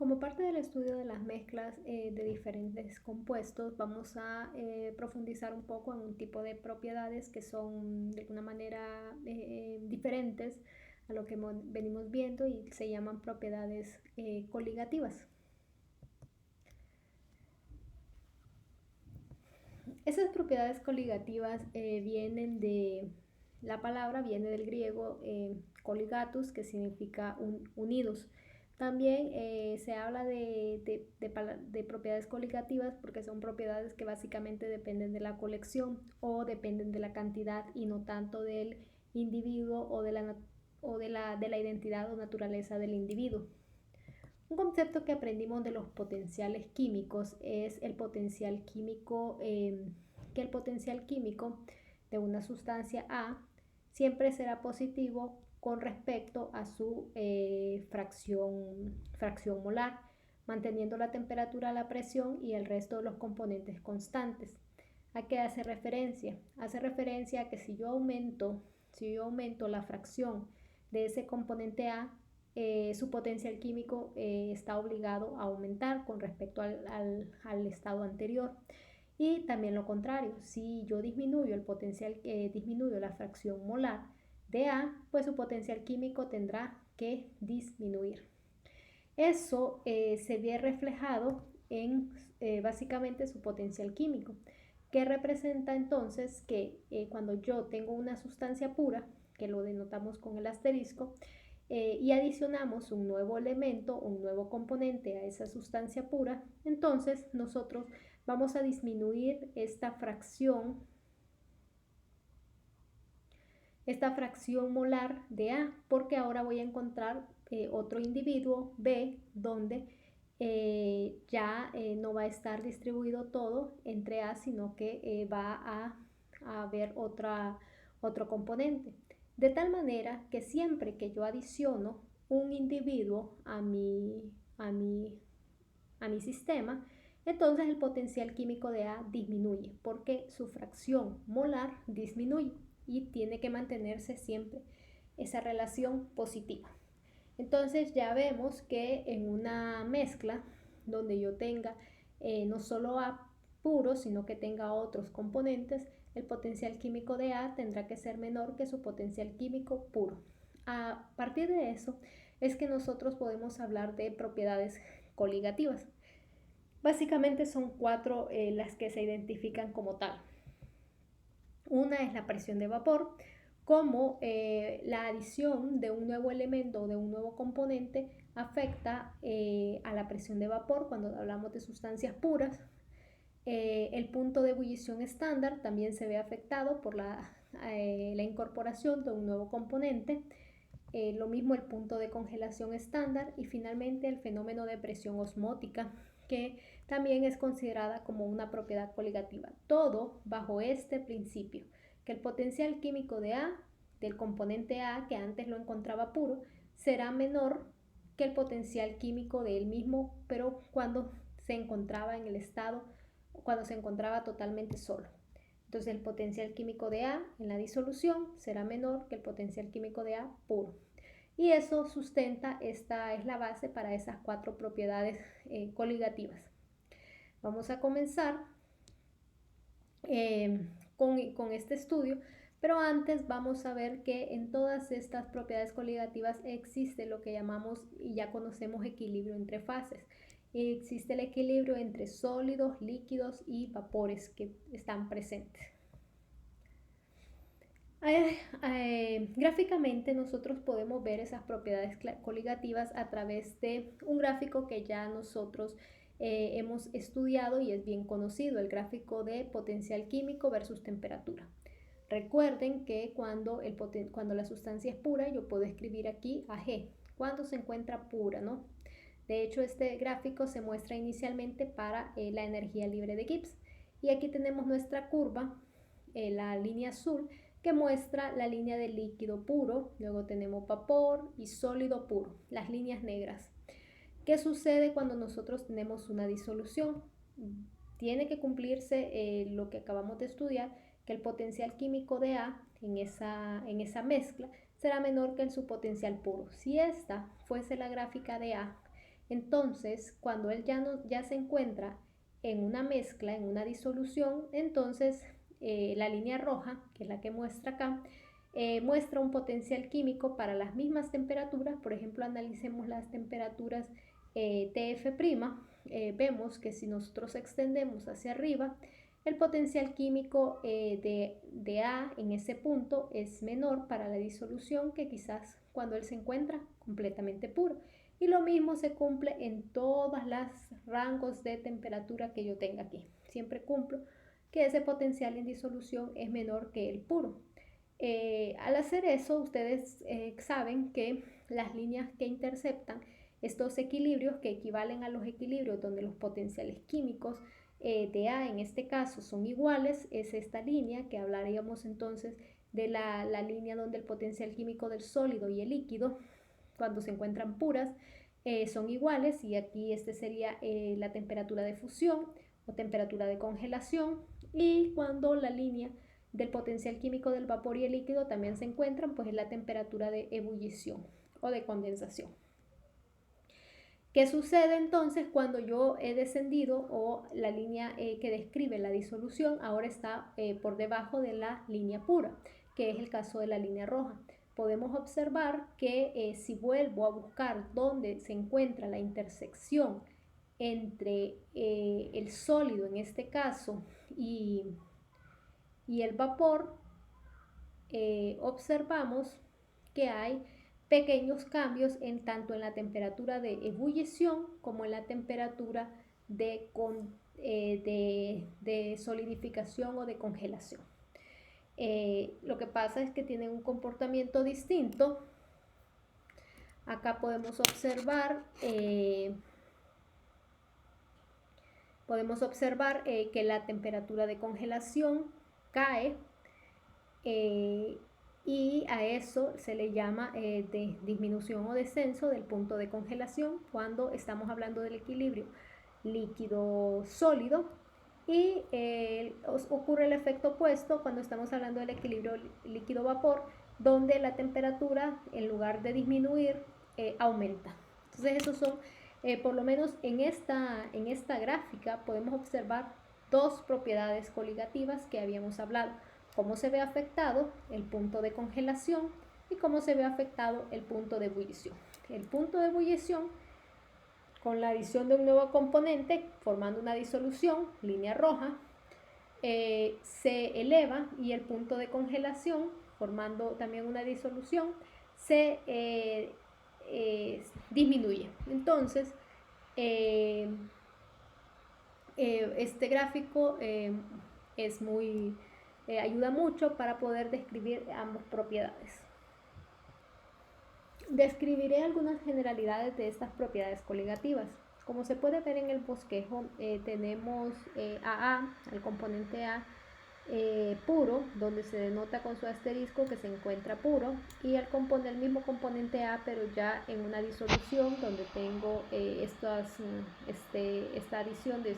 Como parte del estudio de las mezclas de diferentes compuestos, vamos a profundizar un poco en un tipo de propiedades que son de alguna manera diferentes a lo que venimos viendo y se llaman propiedades coligativas. Esas propiedades coligativas la palabra viene del griego coligatus, que significa unidos. También se habla de propiedades coligativas porque son propiedades que básicamente dependen de la colección o dependen de la cantidad y no tanto del individuo o de la identidad o naturaleza del individuo. Un concepto que aprendimos de los potenciales químicos es el potencial químico, que el potencial químico de una sustancia A siempre será positivo con respecto a su fracción molar, manteniendo la temperatura, la presión y el resto de los componentes constantes. ¿A qué hace referencia? Hace referencia a que si yo aumento la fracción de ese componente A, su potencial químico está obligado a aumentar con respecto al estado anterior. Y también lo contrario, si yo disminuyo la fracción molar de A, pues su potencial químico tendrá que disminuir. Eso se ve reflejado en básicamente su potencial químico, que representa entonces que cuando yo tengo una sustancia pura, que lo denotamos con el asterisco, y adicionamos un nuevo elemento, un nuevo componente a esa sustancia pura, entonces nosotros vamos a disminuir esta fracción molar de A, porque ahora voy a encontrar otro individuo B donde ya no va a estar distribuido todo entre A, sino que va a haber otro componente. De tal manera que siempre que yo adiciono un individuo a mi sistema, entonces el potencial químico de A disminuye porque su fracción molar disminuye y tiene que mantenerse siempre esa relación positiva. Entonces ya vemos que en una mezcla donde yo tenga no solo A puro, sino que tenga otros componentes, el potencial químico de A tendrá que ser menor que su potencial químico puro. A partir de eso es que nosotros podemos hablar de propiedades coligativas. Básicamente son cuatro las que se identifican como tal. Una es la presión de vapor, como la adición de un nuevo elemento o de un nuevo componente afecta a la presión de vapor cuando hablamos de sustancias puras. El punto de ebullición estándar también se ve afectado por la incorporación de un nuevo componente. Lo mismo el punto de congelación estándar y finalmente el fenómeno de presión osmótica, que también es considerada como una propiedad coligativa. Todo bajo este principio, que el potencial químico del componente A, que antes lo encontraba puro, será menor que el potencial químico de él mismo, pero cuando se encontraba totalmente solo. Entonces el potencial químico de A en la disolución será menor que el potencial químico de A puro. Y eso esta es la base para esas cuatro propiedades coligativas. Vamos a comenzar con este estudio, pero antes vamos a ver que en todas estas propiedades coligativas existe lo que llamamos y ya conocemos equilibrio entre fases. Existe el equilibrio entre sólidos, líquidos y vapores que están presentes. Gráficamente nosotros podemos ver esas propiedades coligativas a través de un gráfico que ya nosotros hemos estudiado y es bien conocido, el gráfico de potencial químico versus temperatura. Recuerden que cuando la sustancia es pura, yo puedo escribir aquí AG, cuando se encuentra pura, ¿no? De hecho, este gráfico se muestra inicialmente para la energía libre de Gibbs. Y aquí tenemos nuestra curva, la línea azul, que muestra la línea de líquido puro, luego tenemos vapor y sólido puro, las líneas negras. ¿Qué sucede cuando nosotros tenemos una disolución? Tiene que cumplirse lo que acabamos de estudiar, que el potencial químico de A en esa mezcla será menor que su potencial puro. Si esta fuese la gráfica de A Entonces, cuando él ya se encuentra en una mezcla, en una disolución, entonces la línea roja, que es la que muestra acá, muestra un potencial químico para las mismas temperaturas. Por ejemplo, analicemos las temperaturas TF', vemos que si nosotros extendemos hacia arriba, el potencial químico de A en ese punto es menor para la disolución que quizás cuando él se encuentra completamente puro. Y lo mismo se cumple en todos los rangos de temperatura que yo tenga aquí. Siempre cumplo que ese potencial en disolución es menor que el puro. Al hacer eso, ustedes saben que las líneas que interceptan estos equilibrios, que equivalen a los equilibrios donde los potenciales químicos de A en este caso son iguales, es esta línea que hablaríamos entonces de la línea donde el potencial químico del sólido y el líquido, cuando se encuentran puras, son iguales, y aquí este sería la temperatura de fusión o temperatura de congelación, y cuando la línea del potencial químico del vapor y el líquido también se encuentran, pues es la temperatura de ebullición o de condensación. ¿Qué sucede entonces cuando yo he descendido o la línea que describe la disolución ahora está por debajo de la línea pura, que es el caso de la línea roja? Podemos observar que si vuelvo a buscar dónde se encuentra la intersección entre el sólido en este caso y el vapor, observamos que hay pequeños cambios tanto en la temperatura de ebullición como en la temperatura de solidificación o de congelación. Lo que pasa es que tienen un comportamiento distinto. Acá podemos observar que la temperatura de congelación cae, y a eso se le llama de disminución o descenso del punto de congelación cuando estamos hablando del equilibrio líquido-sólido, y ocurre el efecto opuesto cuando estamos hablando del equilibrio líquido-vapor, donde la temperatura, en lugar de disminuir, aumenta. Entonces esos son, por lo menos en esta gráfica podemos observar dos propiedades coligativas que habíamos hablado: cómo se ve afectado el punto de congelación y cómo se ve afectado el punto de ebullición. El punto de ebullición, con la adición de un nuevo componente formando una disolución, línea roja, se eleva, y el punto de congelación, formando también una disolución, se disminuye. Entonces, este gráfico ayuda mucho para poder describir ambas propiedades. Describiré algunas generalidades de estas propiedades coligativas. Como se puede ver en el bosquejo, tenemos AA, el componente A, puro, donde se denota con su asterisco que se encuentra puro, y el mismo componente A, pero ya en una disolución, donde tengo esta adición de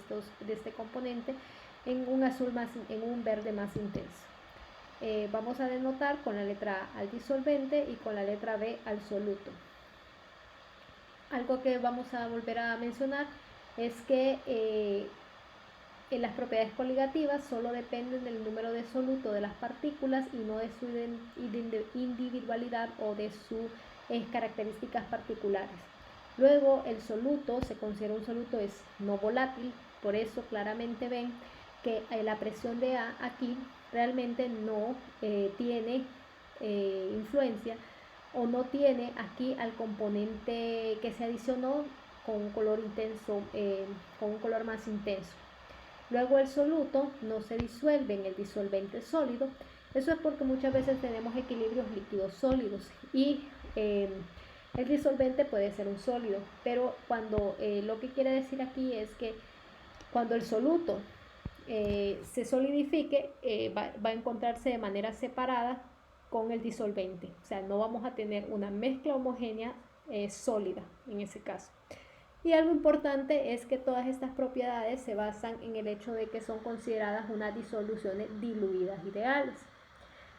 este componente en un verde más intenso. Vamos a denotar con la letra A al disolvente y con la letra B al soluto. Algo que vamos a volver a mencionar es que las propiedades coligativas solo dependen del número de soluto de las partículas y no de su individualidad o de sus características particulares. Luego, el soluto se considera un soluto no volátil, por eso claramente ven que la presión de A aquí realmente no tiene influencia, o no tiene aquí al componente que se adicionó con un color intenso, con un color más intenso. Luego, el soluto no se disuelve en el disolvente sólido. Eso es porque muchas veces tenemos equilibrios líquidos sólidos, y el disolvente puede ser un sólido, pero lo que quiere decir aquí es que cuando el soluto se solidifique, va a encontrarse de manera separada con el disolvente, o sea, no vamos a tener una mezcla homogénea sólida en ese caso. Y algo importante es que todas estas propiedades se basan en el hecho de que son consideradas unas disoluciones diluidas ideales.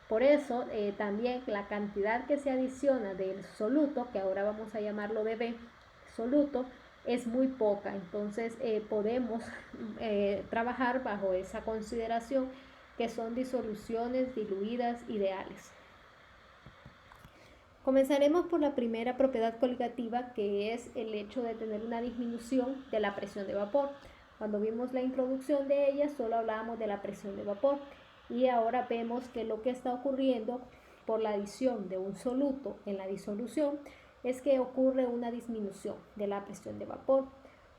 Por eso también la cantidad que se adiciona del soluto, que ahora vamos a llamarlo de B, soluto, es muy poca. Entonces podemos trabajar bajo esa consideración, que son disoluciones diluidas ideales. Comenzaremos por la primera propiedad coligativa, que es el hecho de tener una disminución de la presión de vapor. Cuando vimos la introducción de ella, solo hablábamos de la presión de vapor, y ahora vemos que lo que está ocurriendo por la adición de un soluto en la disolución es que ocurre una disminución de la presión de vapor.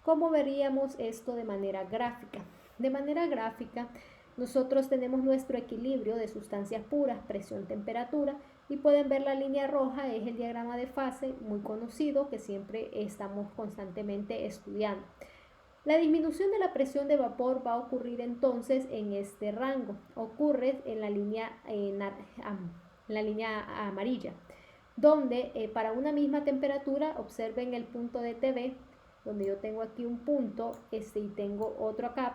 ¿Cómo veríamos esto de manera gráfica? De manera gráfica, nosotros tenemos nuestro equilibrio de sustancias puras, presión, temperatura, y pueden ver la línea roja, es el diagrama de fase muy conocido que siempre estamos constantemente estudiando. La disminución de la presión de vapor va a ocurrir entonces en este rango, ocurre en la línea amarilla, donde para una misma temperatura, observen el punto de TV, donde yo tengo aquí un punto y tengo otro acá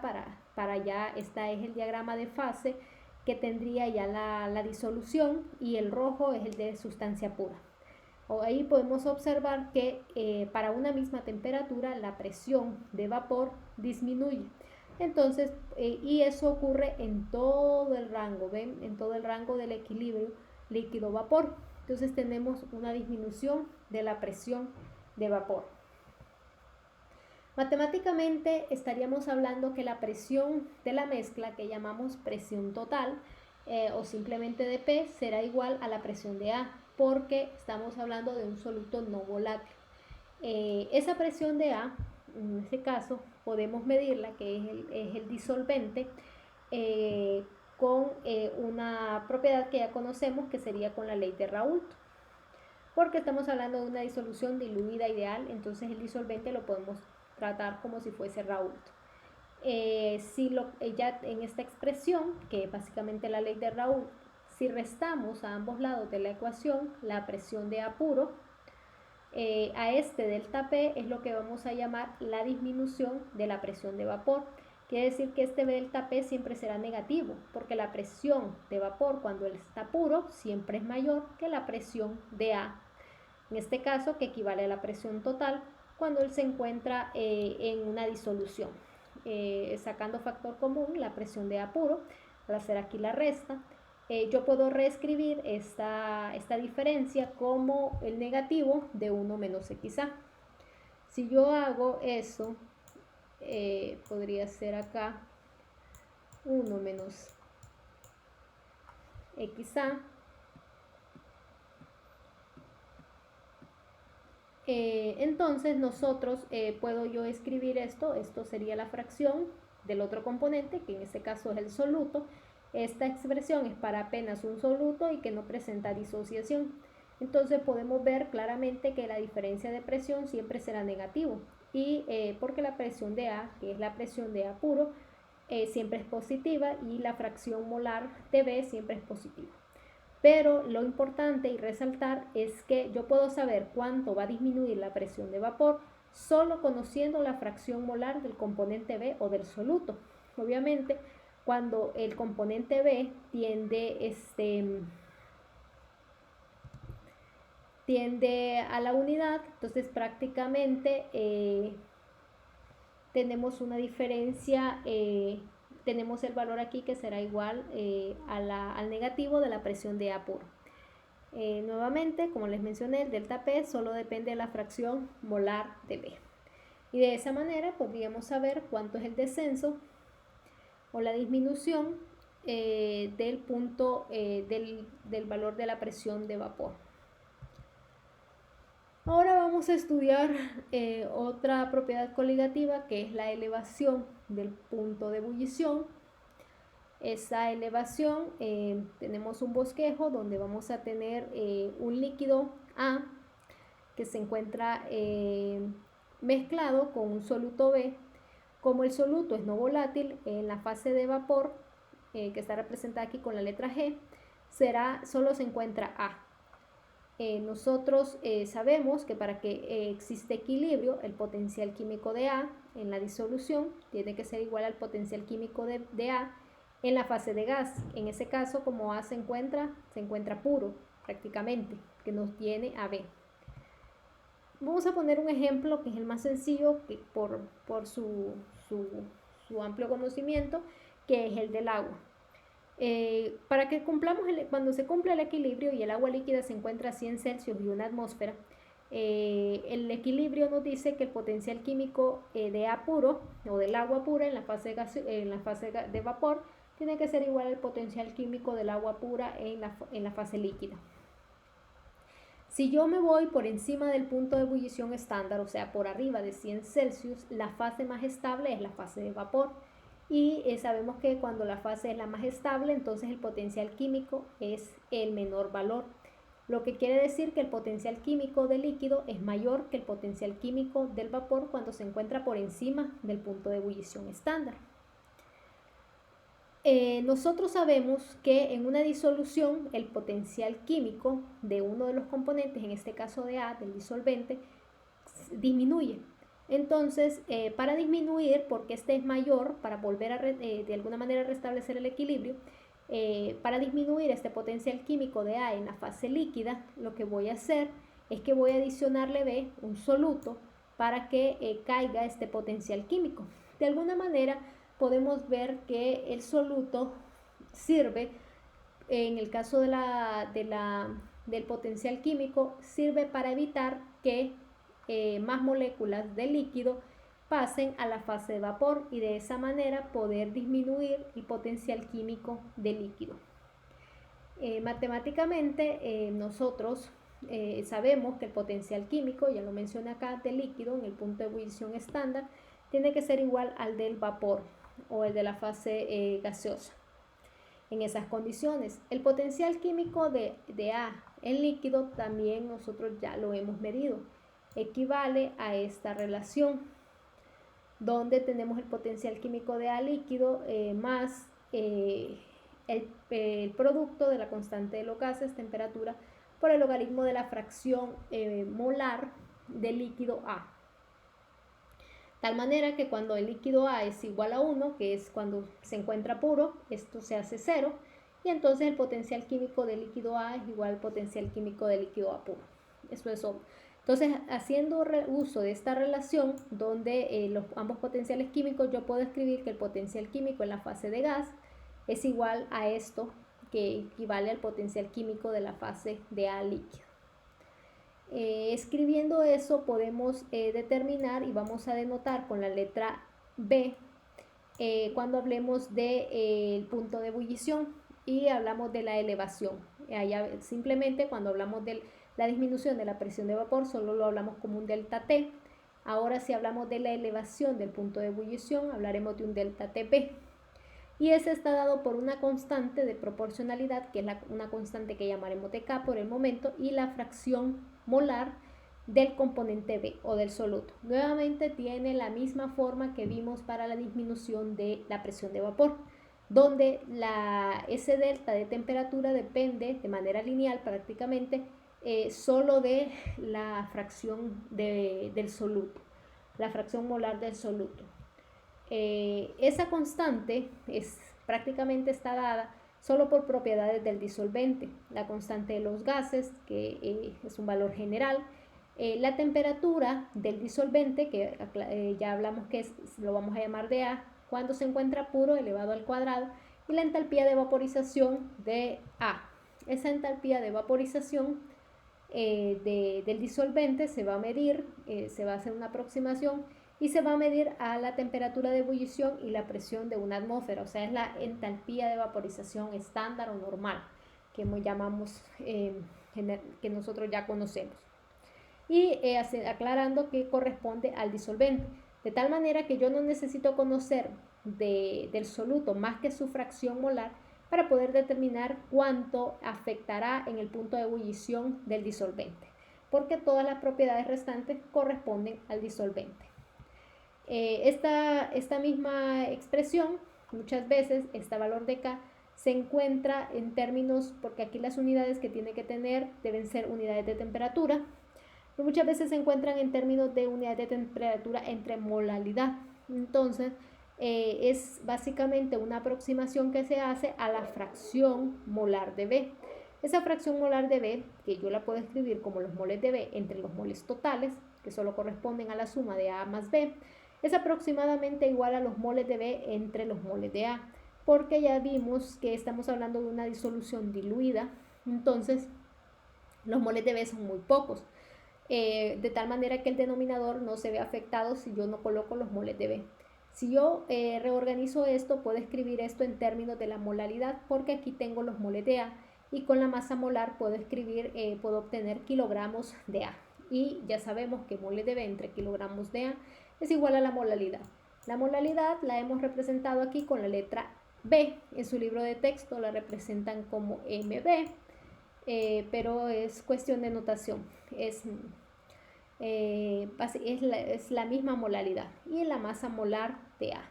para ya, esta es el diagrama de fase que tendría ya la disolución, y el rojo es el de sustancia pura. Ahí podemos observar que para una misma temperatura la presión de vapor disminuye. Entonces, y eso ocurre en todo el rango, ¿ven? En todo el rango del equilibrio líquido-vapor. Entonces tenemos una disminución de la presión de vapor. Matemáticamente estaríamos hablando que la presión de la mezcla, que llamamos presión total, o simplemente de P, será igual a la presión de A, porque estamos hablando de un soluto no volátil. Esa presión de A, en este caso, podemos medirla, que es el disolvente, con una propiedad que ya conocemos, que sería con la ley de Raoult. Porque estamos hablando de una disolución diluida ideal, entonces el disolvente lo podemos tratar como si fuese Raoult. Ya en esta expresión, que es básicamente la ley de Raoult, si restamos a ambos lados de la ecuación la presión de A puro, a este delta P es lo que vamos a llamar la disminución de la presión de vapor. Quiere decir que este delta P siempre será negativo, porque la presión de vapor cuando él está puro siempre es mayor que la presión de A, en este caso, que equivale a la presión total cuando él se encuentra en una disolución. Sacando factor común, la presión de A puro, al hacer aquí la resta, yo puedo reescribir esta diferencia como el negativo de 1 menos XA. Si yo hago eso, podría ser acá 1 menos XA. Entonces nosotros puedo yo escribir esto sería la fracción del otro componente, que en este caso es el soluto. Esta expresión es para apenas un soluto y que no presenta disociación. Entonces podemos ver claramente que la diferencia de presión siempre será negativo, y porque la presión de A, que es la presión de A puro, siempre es positiva, y la fracción molar de B siempre es positiva. Pero lo importante y resaltar es que yo puedo saber cuánto va a disminuir la presión de vapor solo conociendo la fracción molar del componente B o del soluto. Obviamente, cuando el componente B tiende a la unidad, entonces prácticamente tenemos una diferencia, tenemos el valor aquí que será igual al negativo de la presión de A puro. Nuevamente, como les mencioné, el delta P solo depende de la fracción molar de B. Y de esa manera podríamos saber cuánto es el descenso o la disminución del punto del valor de la presión de vapor. Ahora vamos a estudiar otra propiedad coligativa, que es la elevación del punto de ebullición. Esa elevación, tenemos un bosquejo donde vamos a tener un líquido A que se encuentra mezclado con un soluto B. Como el soluto es no volátil, en la fase de vapor, que está representada aquí con la letra G, solo se encuentra A. Nosotros sabemos que para que exista equilibrio, el potencial químico de A en la disolución tiene que ser igual al potencial químico de A en la fase de gas. En ese caso, como A se encuentra puro prácticamente, que nos tiene a B. Vamos a poner un ejemplo que es el más sencillo que por su amplio conocimiento, que es el del agua. Para que cumplamos, cuando se cumple el equilibrio y el agua líquida se encuentra a 100 Celsius y una atmósfera, el equilibrio nos dice que el potencial químico de A puro o del agua pura en la fase de vapor tiene que ser igual al potencial químico del agua pura en la fase líquida. Si yo me voy por encima del punto de ebullición estándar, o sea, por arriba de 100 Celsius, la fase más estable es la fase de vapor. Y sabemos que cuando la fase es la más estable, entonces el potencial químico es el menor valor. Lo que quiere decir que el potencial químico del líquido es mayor que el potencial químico del vapor cuando se encuentra por encima del punto de ebullición estándar. Nosotros sabemos que en una disolución el potencial químico de uno de los componentes, en este caso de A, del disolvente, disminuye. Entonces, para disminuir, porque este es mayor, para volver a de alguna manera restablecer el equilibrio, para disminuir este potencial químico de A en la fase líquida, lo que voy a hacer es que voy a adicionarle B, un soluto, para que caiga este potencial químico. De alguna manera, podemos ver que el soluto sirve, en el caso del potencial químico, sirve para evitar que más moléculas de líquido pasen a la fase de vapor y de esa manera poder disminuir el potencial químico del líquido. Matemáticamente nosotros sabemos que el potencial químico, ya lo mencioné acá, del líquido en el punto de ebullición estándar tiene que ser igual al del vapor o el de la fase gaseosa. En esas condiciones, el potencial químico de A en líquido también nosotros ya lo hemos medido. Equivale a esta relación, donde tenemos el potencial químico de A líquido más el producto de la constante de los gases, temperatura, por el logaritmo de la fracción molar del líquido A. Tal manera que cuando el líquido A es igual a 1, que es cuando se encuentra puro, esto se hace 0, y entonces el potencial químico del líquido A es igual al potencial químico del líquido A puro. Eso es obvio. Entonces, haciendo uso de esta relación, donde ambos potenciales químicos, yo puedo escribir que el potencial químico en la fase de gas es igual a esto, que equivale al potencial químico de la fase de A líquido. Escribiendo eso podemos determinar y vamos a denotar con la letra B cuando hablemos del punto de ebullición y hablamos de la elevación. Allá simplemente cuando hablamos de la disminución de la presión de vapor solo lo hablamos como un delta T. Ahora si hablamos de la elevación del punto de ebullición hablaremos de un delta TP. Y ese está dado por una constante de proporcionalidad, que es una constante que llamaremos de K por el momento, y la fracción molar del componente B o del soluto. Nuevamente tiene la misma forma que vimos para la disminución de la presión de vapor, donde ese delta de temperatura depende de manera lineal prácticamente solo de la fracción del soluto, la fracción molar del soluto. Esa constante prácticamente está dada solo por propiedades del disolvente, la constante de los gases, que es un valor general, la temperatura del disolvente, que ya hablamos que lo vamos a llamar de A, cuando se encuentra puro elevado al cuadrado, y la entalpía de vaporización de A. Esa entalpía de vaporización del disolvente se va a medir, se va a hacer una aproximación y se va a medir a la temperatura de ebullición y la presión de una atmósfera, o sea, es la entalpía de vaporización estándar o normal, que llamamos, que nosotros ya conocemos. Y aclarando que corresponde al disolvente, de tal manera que yo no necesito conocer del soluto más que su fracción molar para poder determinar cuánto afectará en el punto de ebullición del disolvente, porque todas las propiedades restantes corresponden al disolvente. Esta misma expresión, muchas veces este valor de K se encuentra en términos, porque aquí las unidades que tiene que tener deben ser unidades de temperatura, pero muchas veces se encuentran en términos de unidades de temperatura entre molaridad. Entonces, es básicamente una aproximación que se hace a la fracción molar de B. Esa fracción molar de B, que yo la puedo escribir como los moles de B entre los moles totales, que solo corresponden a la suma de A más B, es aproximadamente igual a los moles de B entre los moles de A, porque ya vimos que estamos hablando de una disolución diluida, entonces los moles de B son muy pocos, de tal manera que el denominador no se ve afectado si yo no coloco los moles de B. Si yo reorganizo esto, puedo escribir esto en términos de la molaridad, porque aquí tengo los moles de A, y con la masa molar puedo obtener kilogramos de A. Y ya sabemos que moles de B entre kilogramos de A es igual a la molaridad. La molaridad la hemos representado aquí con la letra B. En su libro de texto la representan como MB, pero es cuestión de notación. Es la misma molaridad y la masa molar de A.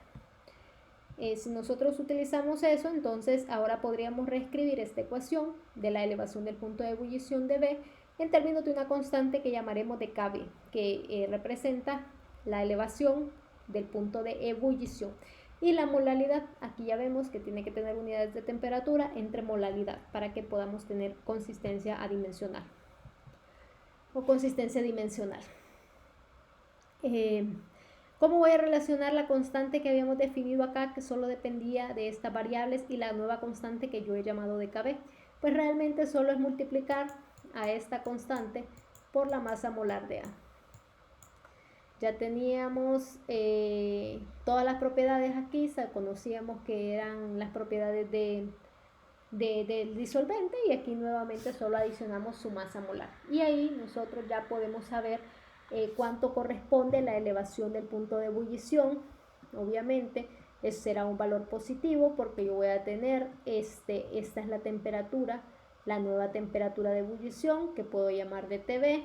Si nosotros utilizamos eso, entonces ahora podríamos reescribir esta ecuación de la elevación del punto de ebullición de B en términos de una constante que llamaremos de KB, que representa la elevación del punto de ebullición. Y la molaridad, aquí ya vemos que tiene que tener unidades de temperatura entre molaridad para que podamos tener consistencia adimensional o consistencia dimensional. ¿Cómo voy a relacionar la constante que habíamos definido acá, que solo dependía de estas variables, y la nueva constante que yo he llamado de KB? Pues realmente solo es multiplicar a esta constante por la masa molar de A. Ya teníamos todas las propiedades aquí, conocíamos que eran las propiedades del disolvente, y aquí nuevamente solo adicionamos su masa molar. Y ahí nosotros ya podemos saber cuánto corresponde la elevación del punto de ebullición. Obviamente eso será un valor positivo porque yo voy a tener, esta es la temperatura, la nueva temperatura de ebullición, que puedo llamar de TB,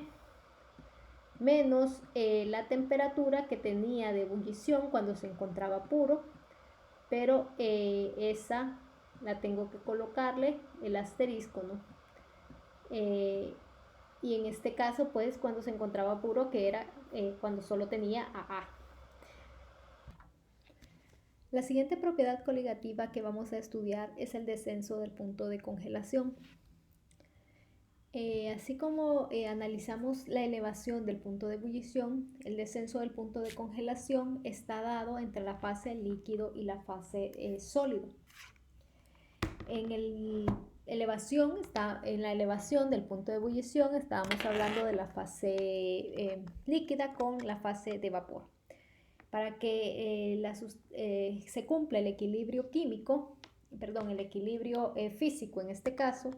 menos la temperatura que tenía de ebullición cuando se encontraba puro, pero esa la tengo que colocarle el asterisco, ¿no? Y en este caso, pues, cuando se encontraba puro, que era cuando solo tenía AA. La siguiente propiedad coligativa que vamos a estudiar es el descenso del punto de congelación. Así como analizamos la elevación del punto de ebullición, el descenso del punto de congelación está dado entre la fase líquido y la fase sólido. En la elevación del punto de ebullición estábamos hablando de la fase líquida con la fase de vapor. Para que se cumpla el equilibrio químico, el equilibrio físico en este caso,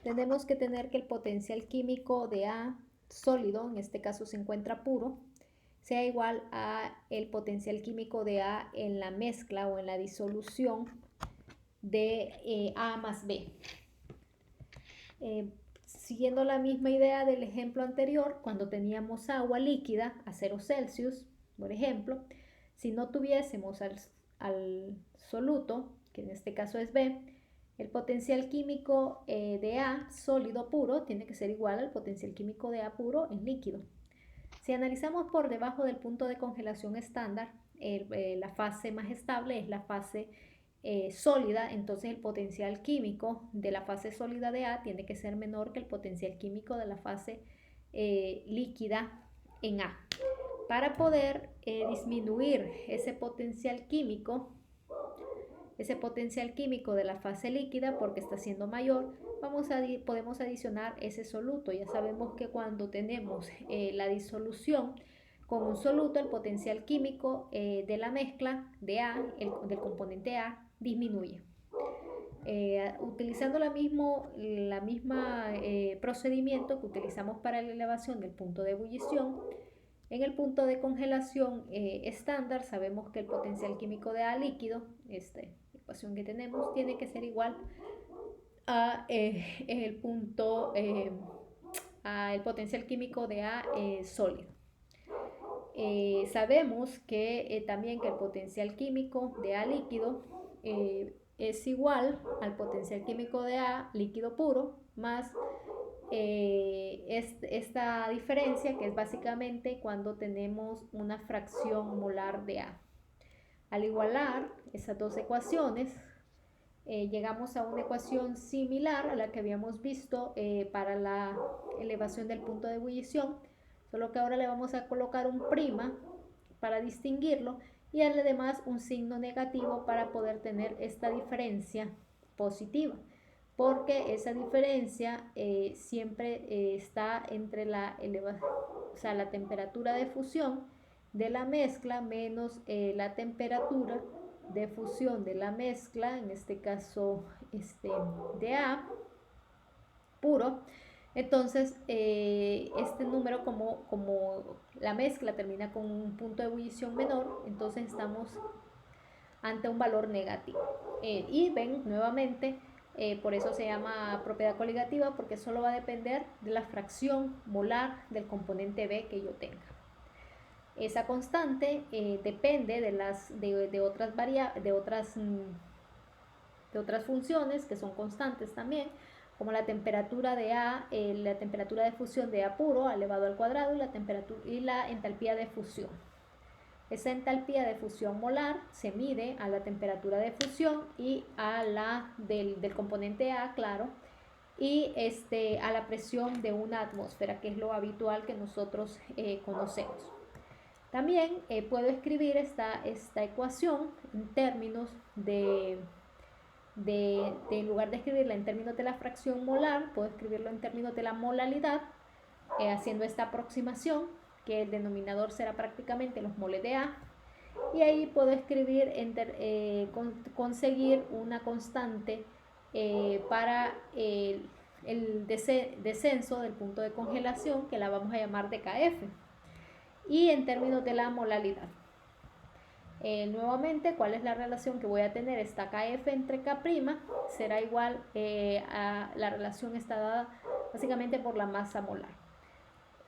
tenemos que tener que el potencial químico de A sólido, en este caso se encuentra puro, sea igual a el potencial químico de A en la mezcla o en la disolución de A más B. Siguiendo la misma idea del ejemplo anterior, cuando teníamos agua líquida a 0 Celsius, por ejemplo, si no tuviésemos al soluto, que en este caso es B, el potencial químico de A sólido puro tiene que ser igual al potencial químico de A puro en líquido. Si analizamos por debajo del punto de congelación estándar, la fase más estable es la fase sólida, entonces el potencial químico de la fase sólida de A tiene que ser menor que el potencial químico de la fase líquida en A. Para poder disminuir ese potencial químico de la fase líquida, porque está siendo mayor, podemos adicionar ese soluto. Ya sabemos que cuando tenemos la disolución con un soluto, el potencial químico de la mezcla de A, del componente A, disminuye. Utilizando la misma procedimiento que utilizamos para la elevación del punto de ebullición, en el punto de congelación estándar el potencial químico de A líquido, esta ecuación que tenemos, tiene que ser igual a el potencial químico de A sólido. Sabemos que también que el potencial químico de A líquido es igual al potencial químico de A líquido puro más esta diferencia, que es básicamente cuando tenemos una fracción molar de A. Al igualar esas dos ecuaciones, llegamos a una ecuación similar a la que habíamos visto para la elevación del punto de ebullición, solo que ahora le vamos a colocar un prima para distinguirlo y además un signo negativo para poder tener esta diferencia positiva, porque esa diferencia siempre está entre la temperatura de fusión de la mezcla menos la temperatura de fusión de la mezcla, en este caso de A puro. Entonces, este número, como la mezcla termina con un punto de ebullición menor, entonces estamos ante un valor negativo. Y ven nuevamente, por eso se llama propiedad coligativa, porque solo va a depender de la fracción molar del componente B que yo tenga. Esa constante depende de otras funciones que son constantes también, como la temperatura de A, la temperatura de fusión de A puro elevado al cuadrado y la entalpía de fusión. Esa entalpía de fusión molar se mide a la temperatura de fusión y a la del componente A, claro, y a la presión de una atmósfera, que es lo habitual que nosotros conocemos. También puedo escribir esta ecuación en términos en lugar de escribirla en términos de la fracción molar, puedo escribirlo en términos de la molaridad, haciendo esta aproximación, que el denominador será prácticamente los moles de A, y ahí puedo escribir, conseguir una constante para el descenso del punto de congelación, que la vamos a llamar dkf, y en términos de la molaridad. Nuevamente, ¿cuál es la relación que voy a tener? Esta Kf entre K' será igual a la relación está dada básicamente por la masa molar.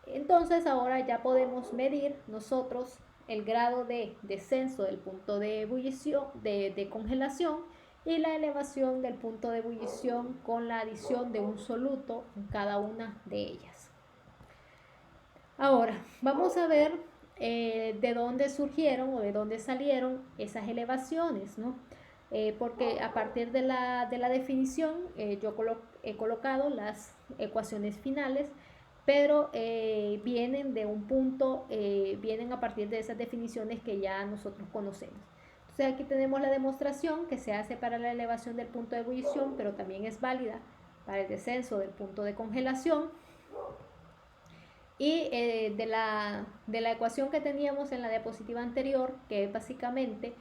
Entonces ahora ya podemos medir nosotros el grado de descenso del punto de ebullición, de congelación, y la elevación del punto de ebullición con la adición de un soluto en cada una de ellas. Ahora vamos a ver de dónde surgieron o de dónde salieron esas elevaciones, ¿no? Porque a partir de la definición yo he colocado las ecuaciones finales, pero vienen de un punto, vienen a partir de esas definiciones que ya nosotros conocemos. Entonces aquí tenemos la demostración que se hace para la elevación del punto de ebullición, pero también es válida para el descenso del punto de congelación. Y de la ecuación que teníamos en la diapositiva anterior, que es básicamente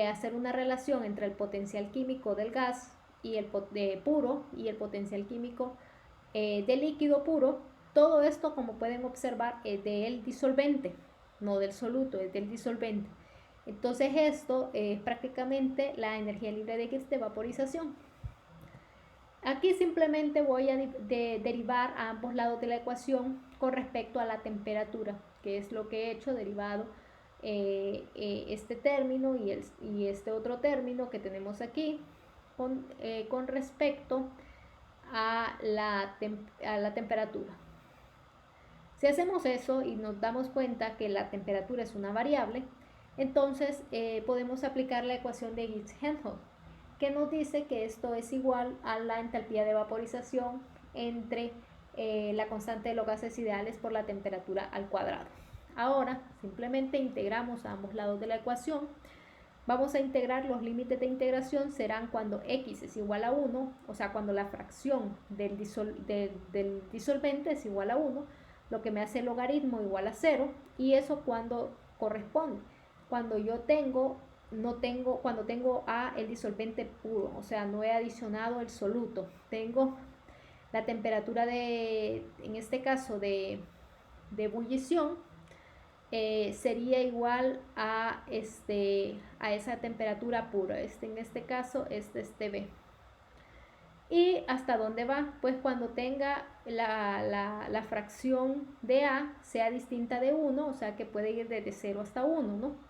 hacer una relación entre el potencial químico del gas y el puro y el potencial químico del líquido puro, todo esto, como pueden observar, es del disolvente, no del soluto, es del disolvente. Entonces esto es prácticamente la energía libre de X de vaporización. Aquí simplemente voy a derivar a ambos lados de la ecuación con respecto a la temperatura, que es lo que he hecho, derivado este término y este otro término que tenemos aquí con respecto a la temperatura. Si hacemos eso y nos damos cuenta que la temperatura es una variable, entonces podemos aplicar la ecuación de Gibbs-Helmholtz, que nos dice que esto es igual a la entalpía de vaporización entre la constante de los gases ideales por la temperatura al cuadrado. Ahora simplemente integramos a ambos lados de la ecuación. Vamos a integrar, los límites de integración serán cuando x es igual a 1, o sea, cuando la fracción del disolvente es igual a 1, lo que me hace el logaritmo igual a 0, y eso cuando corresponde, cuando yo tengo cuando tengo a el disolvente puro, o sea, no he adicionado el soluto, tengo la temperatura en este caso de ebullición, sería igual a esa temperatura pura, en este caso es B. ¿Y hasta dónde va? Pues cuando tenga la fracción de A sea distinta de 1, o sea que puede ir desde 0 hasta 1, ¿no?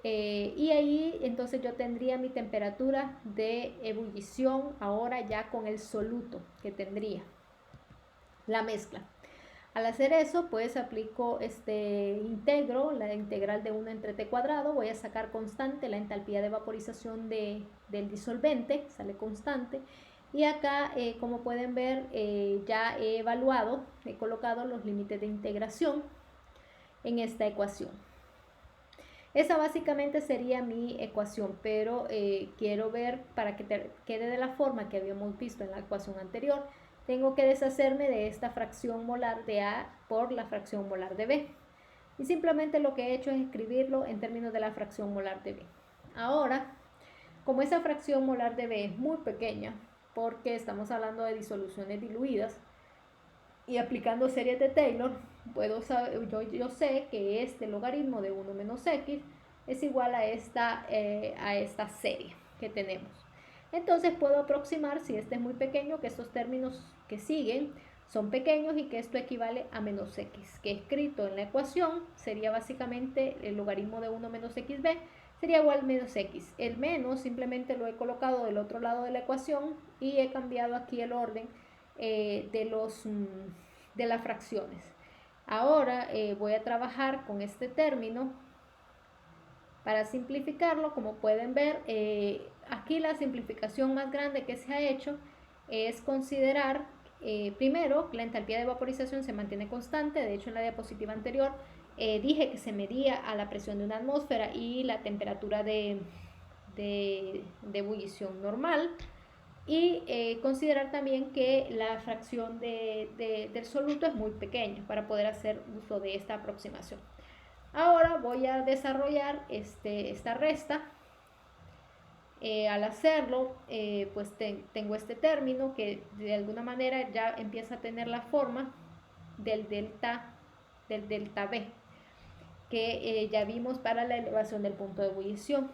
Y ahí entonces yo tendría mi temperatura de ebullición ahora ya con el soluto que tendría la mezcla. Al hacer eso, pues aplico integro la integral de 1 entre t cuadrado, voy a sacar constante la entalpía de vaporización del disolvente, sale constante, y acá, como pueden ver, ya he evaluado, he colocado los límites de integración en esta ecuación. Esa básicamente sería mi ecuación, pero quiero ver, para que quede de la forma que habíamos visto en la ecuación anterior, tengo que deshacerme de esta fracción molar de A por la fracción molar de B. Y simplemente lo que he hecho es escribirlo en términos de la fracción molar de B. Ahora, como esa fracción molar de B es muy pequeña, porque estamos hablando de disoluciones diluidas, y aplicando series de Taylor, yo sé que este logaritmo de 1 menos x es igual a esta serie que tenemos. Entonces puedo aproximar, si este es muy pequeño, que estos términos que siguen son pequeños y que esto equivale a menos x, que escrito en la ecuación sería básicamente el logaritmo de 1 menos xb, sería igual a menos x. El menos simplemente lo he colocado del otro lado de la ecuación y he cambiado aquí el orden de las fracciones. Ahora voy a trabajar con este término para simplificarlo. Como pueden ver, aquí la simplificación más grande que se ha hecho es considerar primero que la entalpía de vaporización se mantiene constante. De hecho, en la diapositiva anterior dije que se medía a la presión de una atmósfera y la temperatura de ebullición normal. Y considerar también que la fracción del soluto es muy pequeña para poder hacer uso de esta aproximación. Ahora voy a desarrollar esta resta. Al hacerlo, pues tengo este término que de alguna manera ya empieza a tener la forma del delta B, que ya vimos para la elevación del punto de ebullición.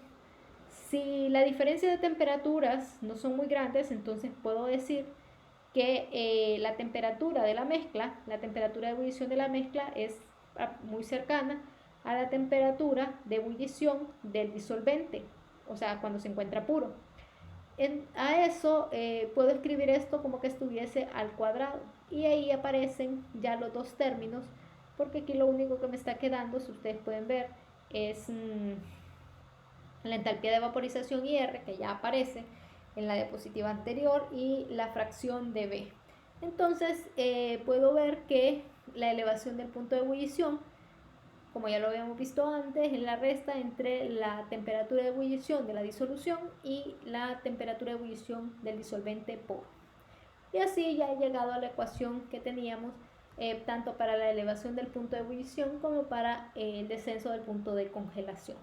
Si la diferencia de temperaturas no son muy grandes, entonces puedo decir que la temperatura de la mezcla, la temperatura de ebullición de la mezcla es muy cercana a la temperatura de ebullición del disolvente, o sea, cuando se encuentra puro. A eso puedo escribir esto como que estuviese al cuadrado, y ahí aparecen ya los dos términos, porque aquí lo único que me está quedando, si ustedes pueden ver, es la entalpía de vaporización IR, que ya aparece en la diapositiva anterior, y la fracción de B. Entonces puedo ver que la elevación del punto de ebullición, como ya lo habíamos visto antes, es la resta entre la temperatura de ebullición de la disolución y la temperatura de ebullición del disolvente puro. Y así ya he llegado a la ecuación que teníamos tanto para la elevación del punto de ebullición como para el descenso del punto de congelación.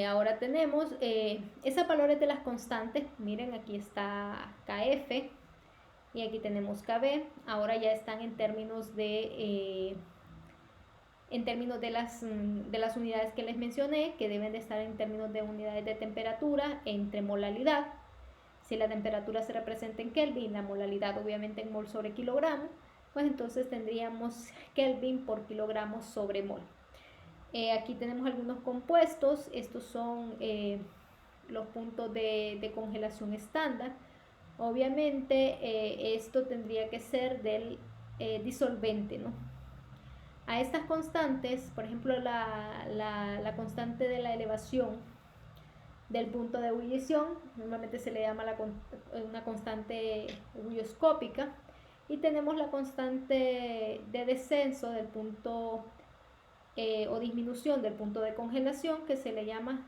Ahora tenemos esos valores de las constantes. Miren, aquí está KF y aquí tenemos KB. Ahora ya están en términos de las unidades que les mencioné, que deben de estar en términos de unidades de temperatura entre molalidad. Si la temperatura se representa en Kelvin, la molalidad obviamente en mol sobre kilogramo, pues entonces tendríamos Kelvin por kilogramo sobre mol. Aquí tenemos algunos compuestos. Estos son los puntos de congelación estándar. Obviamente esto tendría que ser del disolvente, ¿no? A estas constantes, por ejemplo la constante de la elevación del punto de ebullición, normalmente se le llama una constante ebulloscópica, y tenemos la constante de descenso del punto o disminución del punto de congelación, que se le llama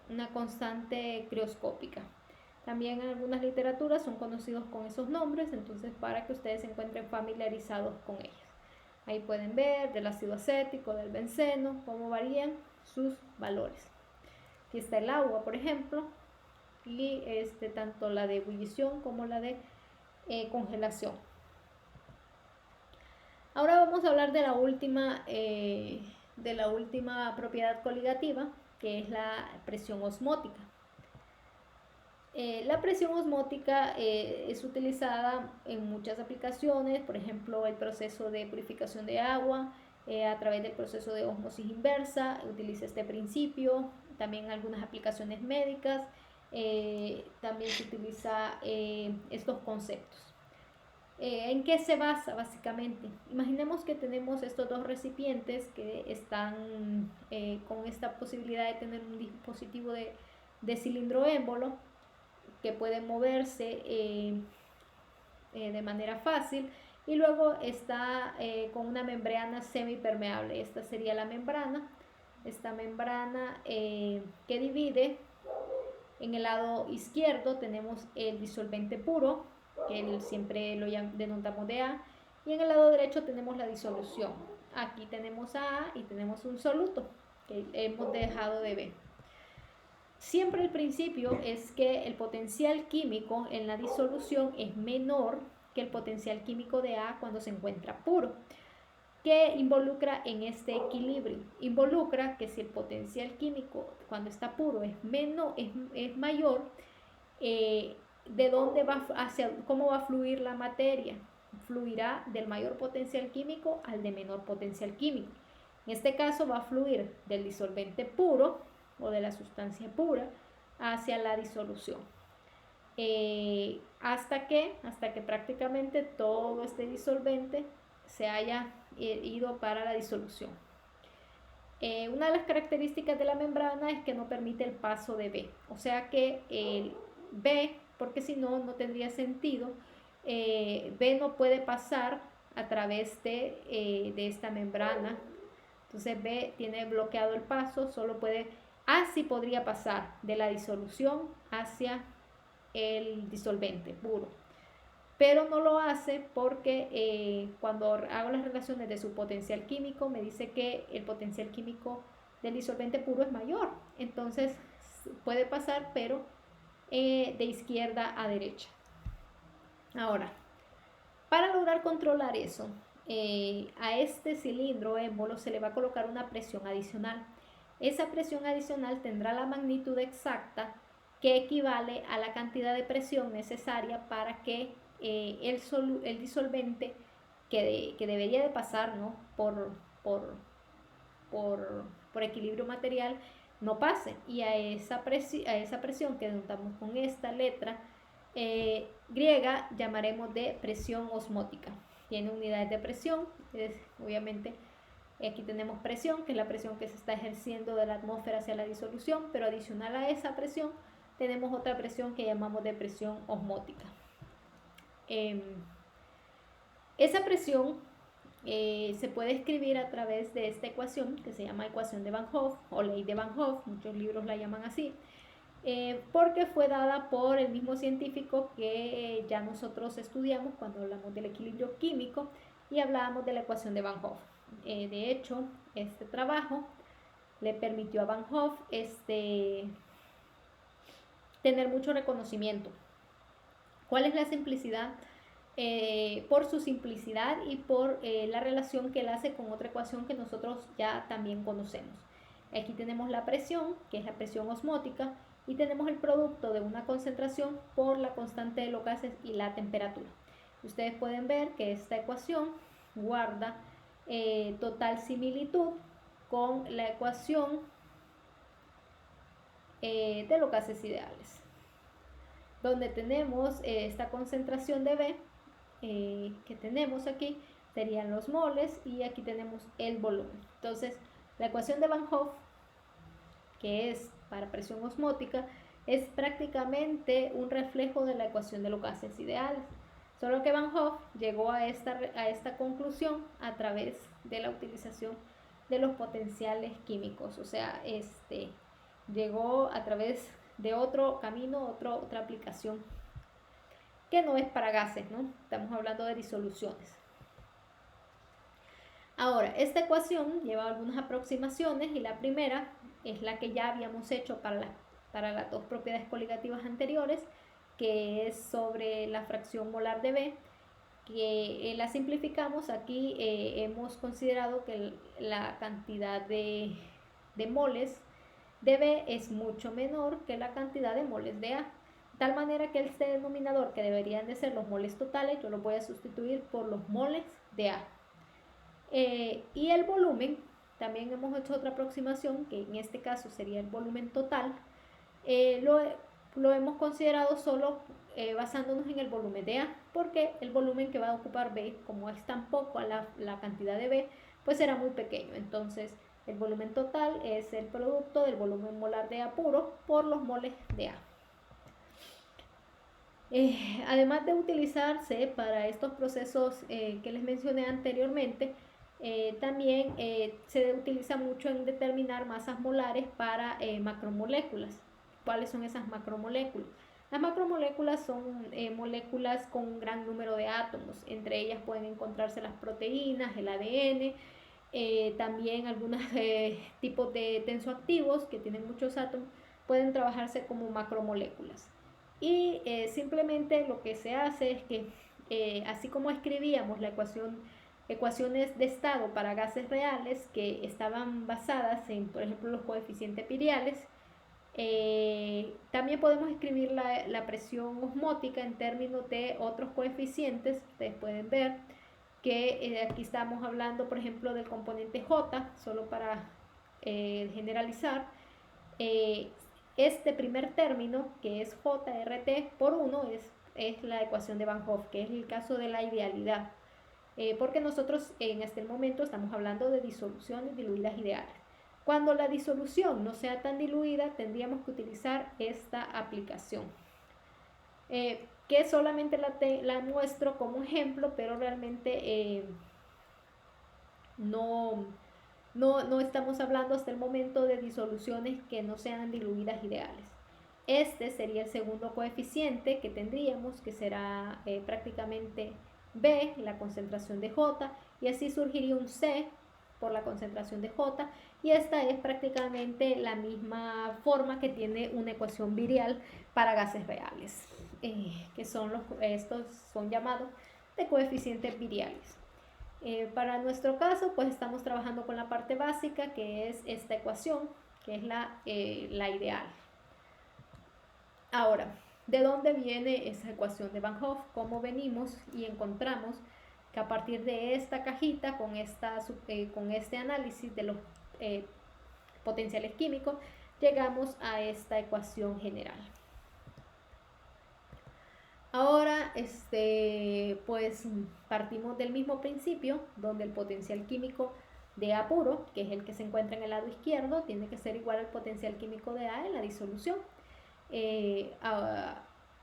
una constante crioscópica. También en algunas literaturas son conocidos con esos nombres, entonces para que ustedes se encuentren familiarizados con ellos. Ahí pueden ver del ácido acético, del benceno, cómo varían sus valores. Aquí está el agua, por ejemplo, y tanto la de ebullición como la de congelación. Ahora vamos a hablar de la última propiedad coligativa, que es la presión osmótica. La presión osmótica es utilizada en muchas aplicaciones, por ejemplo, el proceso de purificación de agua, a través del proceso de ósmosis inversa, utiliza este principio, también en algunas aplicaciones médicas, también se utiliza estos conceptos. ¿En qué se basa básicamente? Imaginemos que tenemos estos dos recipientes que están con esta posibilidad de tener un dispositivo de cilindro émbolo que puede moverse de manera fácil, y luego está con una membrana semipermeable. Esta sería la membrana, esta membrana que divide. En el lado izquierdo tenemos el disolvente puro, que siempre lo denotamos de A, y en el lado derecho tenemos la disolución. Aquí tenemos A y tenemos un soluto que hemos dejado de B. Siempre el principio es que el potencial químico en la disolución es menor que el potencial químico de A cuando se encuentra puro. ¿Qué involucra en este equilibrio? Involucra que si el potencial químico cuando está puro es mayor, ¿de dónde cómo va a fluir la materia? Fluirá del mayor potencial químico al de menor potencial químico. En este caso va a fluir del disolvente puro o de la sustancia pura hacia la disolución. Hasta que prácticamente todo este disolvente se haya ido para la disolución. Una de las características de la membrana es que no permite el paso de B, o sea que el B, porque si no, no tendría sentido, B no puede pasar a través de esta membrana. Entonces B tiene bloqueado el paso, solo puede, así podría pasar de la disolución hacia el disolvente puro, pero no lo hace porque cuando hago las relaciones de su potencial químico me dice que el potencial químico del disolvente puro es mayor, entonces puede pasar, pero de izquierda a derecha. Ahora, para lograr controlar eso, a este cilindro émbolo se le va a colocar una presión adicional. Esa presión adicional tendrá la magnitud exacta que equivale a la cantidad de presión necesaria para que el disolvente que debería de pasar, ¿no?, por equilibrio material no pase, y a esa presión que denotamos con esta letra griega llamaremos de presión osmótica. Tiene unidades de presión, obviamente aquí tenemos presión, que es la presión que se está ejerciendo de la atmósfera hacia la disolución, pero adicional a esa presión tenemos otra presión que llamamos de presión osmótica. Esa presión se puede escribir a través de esta ecuación que se llama ecuación de Van Hoff o ley de Van Hoff, muchos libros la llaman así, porque fue dada por el mismo científico que ya nosotros estudiamos cuando hablamos del equilibrio químico y hablábamos de la ecuación de Van Hoff. De hecho, este trabajo le permitió a Van Hoff tener mucho reconocimiento. ¿Cuál es la simplicidad? Por su simplicidad y por la relación que él hace con otra ecuación que nosotros ya también conocemos. Aquí tenemos la presión, que es la presión osmótica, y tenemos el producto de una concentración por la constante de los gases y la temperatura. Ustedes pueden ver que esta ecuación guarda total similitud con la ecuación de los gases ideales, donde tenemos esta concentración de B que tenemos aquí, serían los moles, y aquí tenemos el volumen. Entonces, la ecuación de Van Hoff, que es para presión osmótica, es prácticamente un reflejo de la ecuación de los gases ideales, solo que Van Hoff llegó a esta conclusión a través de la utilización de los potenciales químicos, o sea, llegó a través de otro camino, otra aplicación que no es para gases, ¿no? Estamos hablando de disoluciones. Ahora, esta ecuación lleva algunas aproximaciones, y la primera es la que ya habíamos hecho para las dos propiedades coligativas anteriores, que es sobre la fracción molar de B, que la simplificamos. Aquí hemos considerado que la cantidad de moles de B es mucho menor que la cantidad de moles de A, de tal manera que este denominador, que deberían de ser los moles totales, yo lo voy a sustituir por los moles de A. Y el volumen, también hemos hecho otra aproximación, que en este caso sería el volumen total, lo lo hemos considerado solo basándonos en el volumen de A, porque el volumen que va a ocupar B, como es tan poco a la cantidad de B, pues será muy pequeño. Entonces el volumen total es el producto del volumen molar de A puro por los moles de A. Además de utilizarse para estos procesos que les mencioné anteriormente, también se utiliza mucho en determinar masas molares para macromoléculas. ¿Cuáles son esas macromoléculas? Las macromoléculas son moléculas con un gran número de átomos. Entre ellas pueden encontrarse las proteínas, el ADN, también algunos tipos de tensoactivos que tienen muchos átomos pueden trabajarse como macromoléculas. Y simplemente lo que se hace es que así como escribíamos la ecuaciones de estado para gases reales que estaban basadas en, por ejemplo, los coeficientes piriales, también podemos escribir la presión osmótica en términos de otros coeficientes. Ustedes pueden ver que aquí estamos hablando, por ejemplo, del componente J, solo para generalizar. Este primer término, que es JRT por 1, es la ecuación de Van Hoff, que es el caso de la idealidad, porque nosotros en este momento estamos hablando de disoluciones diluidas ideales. Cuando la disolución no sea tan diluida, tendríamos que utilizar esta aplicación, que solamente la muestro como ejemplo, pero realmente no estamos hablando hasta el momento de disoluciones que no sean diluidas ideales. Este sería el segundo coeficiente que tendríamos, que será prácticamente B, la concentración de J, y así surgiría un C por la concentración de J, y esta es prácticamente la misma forma que tiene una ecuación virial para gases reales, que estos son llamados de coeficientes viriales. Para nuestro caso, pues estamos trabajando con la parte básica, que es esta ecuación, que es la ideal. Ahora, ¿de dónde viene esa ecuación de Van Hoff? ¿Cómo venimos y encontramos que a partir de esta cajita, con este análisis de los potenciales químicos, llegamos a esta ecuación general? Ahora, pues partimos del mismo principio, donde el potencial químico de A puro, que es el que se encuentra en el lado izquierdo, tiene que ser igual al potencial químico de A en la disolución.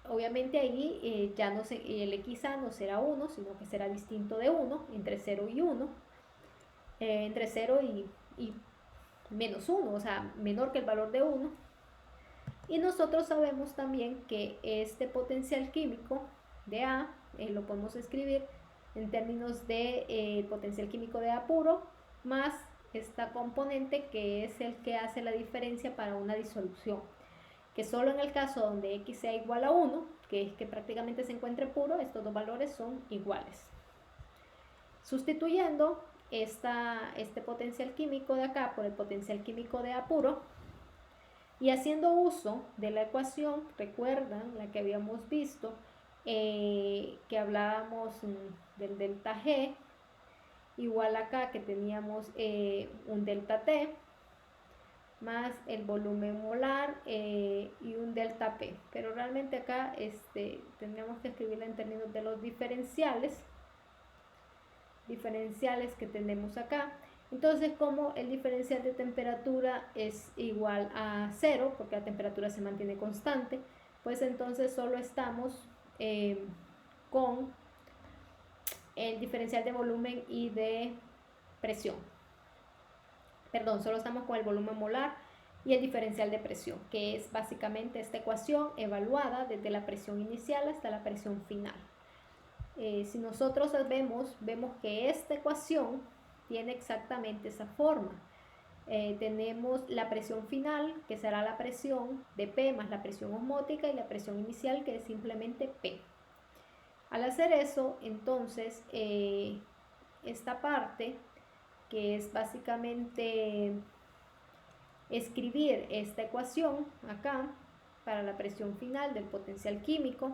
Obviamente ahí ya no el XA no será 1, sino que será distinto de 1, entre 0 y 1, entre 0 y menos 1, o sea, menor que el valor de 1. Y nosotros sabemos también que este potencial químico de A lo podemos escribir en términos de potencial químico de A puro más esta componente, que es el que hace la diferencia para una disolución, que solo en el caso donde X sea igual a 1, que es que prácticamente se encuentre puro, estos dos valores son iguales. Sustituyendo este potencial químico de acá por el potencial químico de A puro, y haciendo uso de la ecuación, recuerdan la que habíamos visto, que hablábamos del delta G, igual acá que teníamos un delta T, más el volumen molar y un delta P. Pero realmente acá tendríamos que escribirla en términos de los diferenciales que tenemos acá. Entonces, como el diferencial de temperatura es igual a 0, porque la temperatura se mantiene constante, pues entonces solo estamos con el diferencial de volumen y de presión. Perdón, solo estamos con el volumen molar y el diferencial de presión, que es básicamente esta ecuación evaluada desde la presión inicial hasta la presión final. Si nosotros vemos que esta ecuación tiene exactamente esa forma. Tenemos la presión final, que será la presión de P más la presión osmótica, y la presión inicial, que es simplemente P. Al hacer eso, entonces, esta parte, que es básicamente escribir esta ecuación acá para la presión final del potencial químico,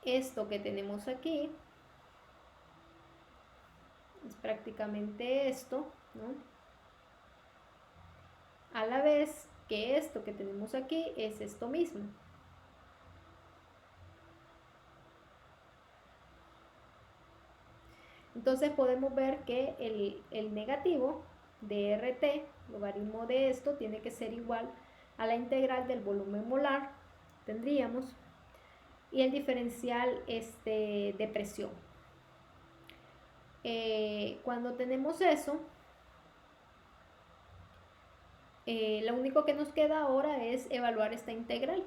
esto que tenemos aquí es prácticamente esto, ¿no? A la vez que esto que tenemos aquí es esto mismo. Entonces podemos ver que el negativo de RT, logaritmo de esto, tiene que ser igual a la integral del volumen molar, tendríamos, y el diferencial de presión. Cuando tenemos eso, lo único que nos queda ahora es evaluar esta integral.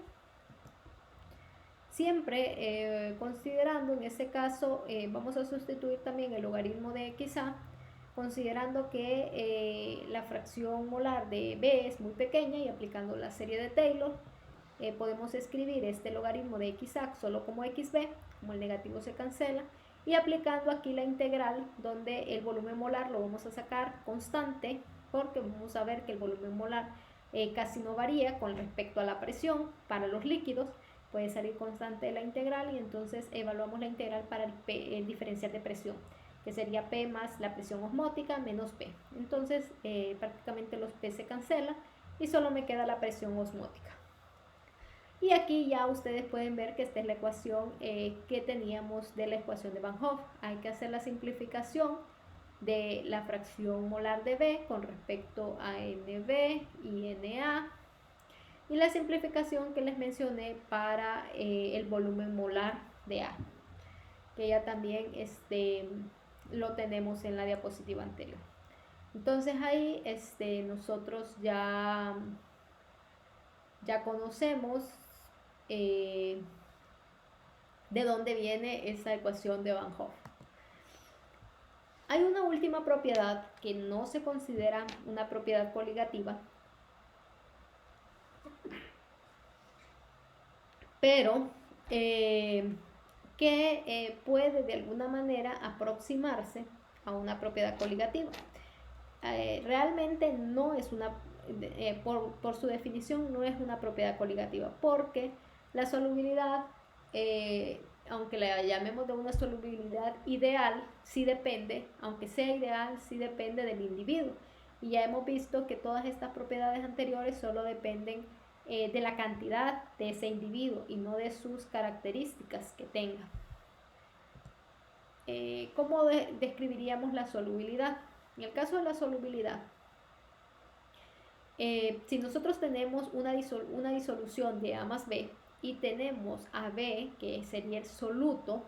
Siempre considerando, en este caso, vamos a sustituir también el logaritmo de XA, considerando que la fracción molar de B es muy pequeña y aplicando la serie de Taylor, podemos escribir este logaritmo de XA solo como XB, como el negativo se cancela, y aplicando aquí la integral donde el volumen molar lo vamos a sacar constante, porque vamos a ver que el volumen molar casi no varía con respecto a la presión para los líquidos, puede salir constante la integral y entonces evaluamos la integral para el diferencial de presión, que sería P más la presión osmótica menos P. Entonces prácticamente los P se cancelan y solo me queda la presión osmótica. Y aquí ya ustedes pueden ver que esta es la ecuación que teníamos de la ecuación de Van Hoff. Hay que hacer la simplificación de la fracción molar de B con respecto a NB y NA. Y la simplificación que les mencioné para el volumen molar de A, que ya también lo tenemos en la diapositiva anterior. Entonces ahí nosotros ya conocemos de dónde viene esa ecuación de Van Hoff. Hay una última propiedad que no se considera una propiedad coligativa, pero que puede de alguna manera aproximarse a una propiedad coligativa. Realmente no es una, por su definición, no es una propiedad coligativa, porque la solubilidad, aunque la llamemos de una solubilidad ideal, sí depende, aunque sea ideal, sí depende del individuo. Y ya hemos visto que todas estas propiedades anteriores solo dependen de la cantidad de ese individuo y no de sus características que tenga. ¿Cómo describiríamos la solubilidad? En el caso de la solubilidad, si nosotros tenemos una disolución de A más B y tenemos a B, que sería el soluto,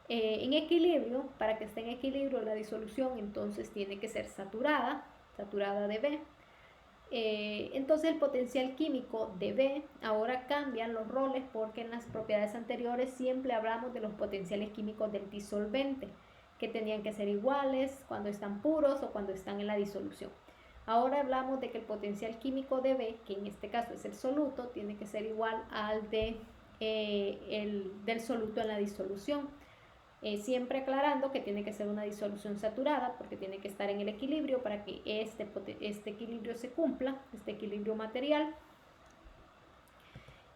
en equilibrio, para que esté en equilibrio la disolución, entonces tiene que ser saturada de B. Entonces el potencial químico de B, ahora cambian los roles porque en las propiedades anteriores siempre hablamos de los potenciales químicos del disolvente, que tenían que ser iguales cuando están puros o cuando están en la disolución. Ahora hablamos de que el potencial químico de B, que en este caso es el soluto, tiene que ser igual al del soluto en la disolución. Siempre aclarando que tiene que ser una disolución saturada porque tiene que estar en el equilibrio para que este equilibrio se cumpla, este equilibrio material.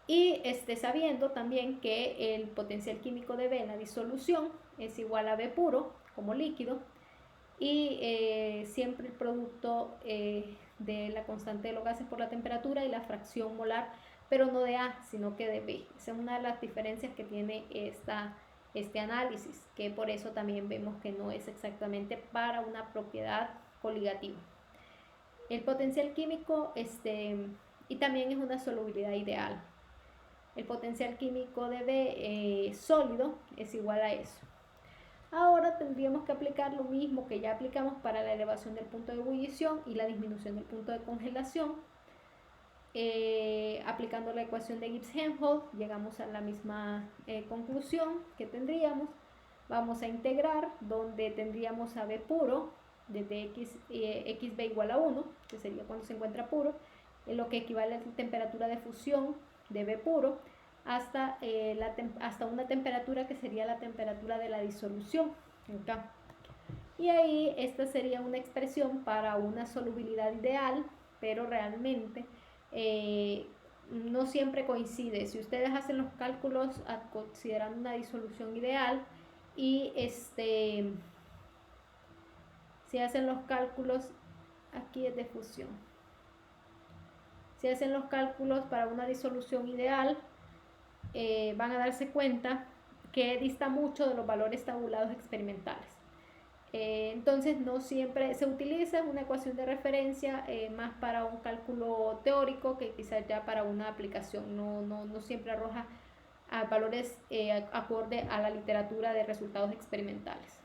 Y sabiendo también que el potencial químico de B en la disolución es igual a B puro como líquido y siempre el producto de la constante de los gases por la temperatura y la fracción molar, pero no de A, sino que de B. Esa es una de las diferencias que tiene este análisis, que por eso también vemos que no es exactamente para una propiedad coligativa. El potencial químico y también es una solubilidad ideal. El potencial químico de B sólido es igual a eso. Ahora tendríamos que aplicar lo mismo que ya aplicamos para la elevación del punto de ebullición y la disminución del punto de congelación. Aplicando la ecuación de Gibbs-Helmholtz llegamos a la misma conclusión que tendríamos. Vamos a integrar donde tendríamos a B puro desde xB igual a 1, que sería cuando se encuentra puro, lo que equivale a la temperatura de fusión de B puro hasta una temperatura que sería la temperatura de la disolución acá. Y ahí esta sería una expresión para una solubilidad ideal, pero realmente no siempre coincide. Si ustedes hacen los cálculos considerando una disolución ideal y si hacen los cálculos, aquí es de fusión. si hacen los cálculos para una disolución ideal, van a darse cuenta que dista mucho de los valores tabulados experimentales. Entonces no siempre se utiliza una ecuación de referencia, más para un cálculo teórico que quizás ya para una aplicación. No siempre arroja a valores acorde a la literatura de resultados experimentales.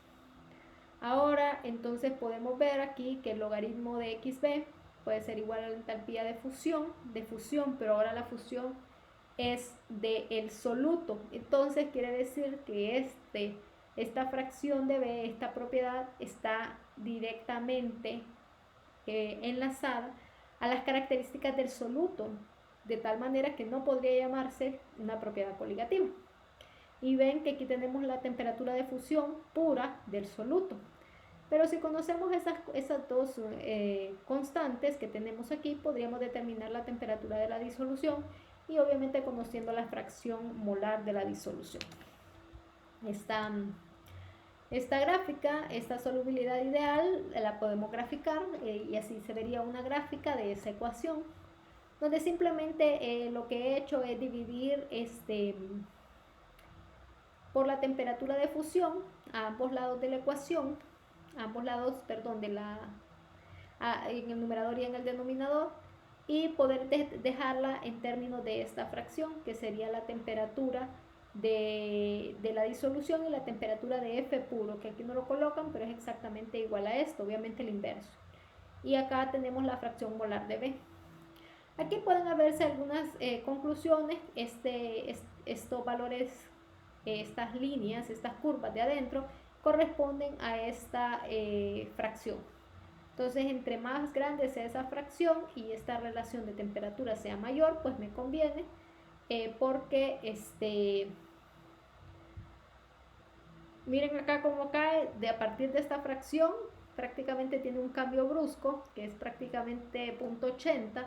Ahora entonces podemos ver aquí que el logaritmo de XB puede ser igual a la entalpía de fusión, pero ahora la fusión es del soluto. Entonces quiere decir que esta fracción de B, esta propiedad, está directamente enlazada a las características del soluto, de tal manera que no podría llamarse una propiedad coligativa. Y ven que aquí tenemos la temperatura de fusión pura del soluto. Pero si conocemos esas dos constantes que tenemos aquí, podríamos determinar la temperatura de la disolución y obviamente conociendo la fracción molar de la disolución. Esta gráfica, esta solubilidad ideal, la podemos graficar y así se vería una gráfica de esa ecuación, donde simplemente lo que he hecho es dividir por la temperatura de fusión a ambos lados de la ecuación, en el numerador y en el denominador, y poder dejarla en términos de esta fracción, que sería la temperatura de la disolución y la temperatura de F puro, que aquí no lo colocan, pero es exactamente igual a esto, obviamente el inverso. Y acá tenemos la fracción molar de B. Aquí pueden verse algunas conclusiones. Estos valores, estas líneas, estas curvas de adentro, corresponden a esta fracción. Entonces, entre más grande sea esa fracción y esta relación de temperatura sea mayor, pues me conviene, porque miren acá cómo cae a partir de esta fracción. Prácticamente tiene un cambio brusco, que es prácticamente 0.80.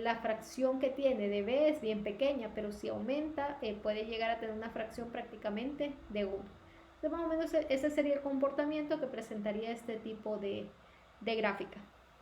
La fracción que tiene de B es bien pequeña, pero si aumenta puede llegar a tener una fracción prácticamente de 1. Entonces, más o menos ese sería el comportamiento que presentaría este tipo de gráfica.